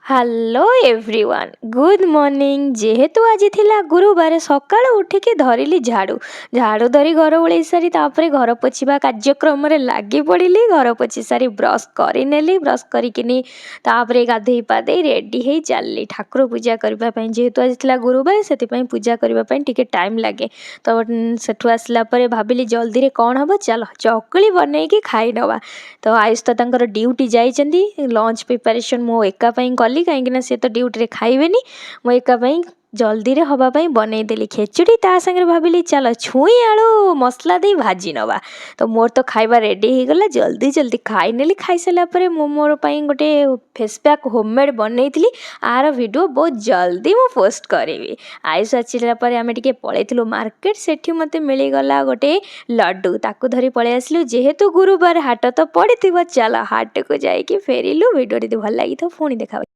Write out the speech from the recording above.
Hello everyone good morning. ଯେହେତୁ ଆଜି ଥିଲା ଗୁରୁବାର, ସକାଳୁ ଉଠିକି ଧରିଲି ଝାଡ଼ୁ ଧରି ଘର ଓଳେଇ ସାରି ତାପରେ ଘର ପୋଛିବା କାର୍ଯ୍ୟକ୍ରମରେ ଲାଗି ପଡ଼ିଲି। ଘର ପୋଛି ସାରି ବ୍ରସ୍ କରିନେଲି। ବ୍ରସ୍ କରିକିନି ତାପରେ ଗାଧେଇ ପାଧେଇ ରେଡ଼ି ହେଇ ଚାଲିଲି ଠାକୁର ପୂଜା କରିବା ପାଇଁ। ଯେହେତୁ ଆଜି ଥିଲା ଗୁରୁବାର, ସେଥିପାଇଁ ପୂଜା କରିବା ପାଇଁ ଟିକେ ଟାଇମ୍ ଲାଗେ। ତ ସେଠୁ ଆସିଲା ପରେ ଭାବିଲି ଜଲ୍ଦିରେ କ'ଣ ହେବ, ଚାଲ ଚକୁଳି ବନେଇକି ଖାଇନେବା। ତ ଆୟୁଷ ତ ତାଙ୍କର ଡ୍ୟୁଟି ଯାଇଛନ୍ତି। ଲଞ୍ଚ ପ୍ରିପାରେସନ୍ ମୁଁ ଏକା ପାଇଁ କଲି, କାହିଁକିନା ସେ ତ ଡ୍ୟୁଟିରେ ଖାଇବେନି। ମୁଁ ଏକା ପାଇଁ ଜଲ୍ଦିରେ ହେବା ପାଇଁ ବନେଇଦେଲି ଖେଚୁଡ଼ି। ତା ସାଙ୍ଗରେ ଭାବିଲି ଚାଲ ଛୁଇଁ ଆଳୁ ମସଲା ଦେଇ ଭାଜି ନେବା। ତ ମୋର ତ ଖାଇବା ରେଡ଼ି ହେଇଗଲା, ଜଲ୍ଦି ଖାଇନେଲି। ଖାଇସାରିଲା ପରେ ମୁଁ ମୋର ପାଇଁ ଗୋଟେ ଫେସ୍ ପ୍ୟାକ୍ ହୋମମେଡ଼୍ ବନେଇଥିଲି। ଆର ଭିଡ଼ିଓ ବହୁତ ଜଲ୍ଦି ମୁଁ ପୋଷ୍ଟ କରିବି। ଆୟୁଷ ଆସିଲା ପରେ ଆମେ ଟିକେ ପଳେଇଥିଲୁ ମାର୍କେଟ। ସେଠି ମୋତେ ମିଳିଗଲା ଗୋଟେ ଲଡ଼ୁ, ତାକୁ ଧରି ପଳେଇ ଆସିଲୁ। ଯେହେତୁ ଗୁରୁବାର ହାଟ ତ ପଡ଼ିଥିବ, ଚାଲ ହାଟକୁ ଯାଇକି ଫେରିଲୁ। ଭିଡ଼ିଓ ଯଦି ଭଲ ଲାଗିଥିବ ପୁଣି ଦେଖା।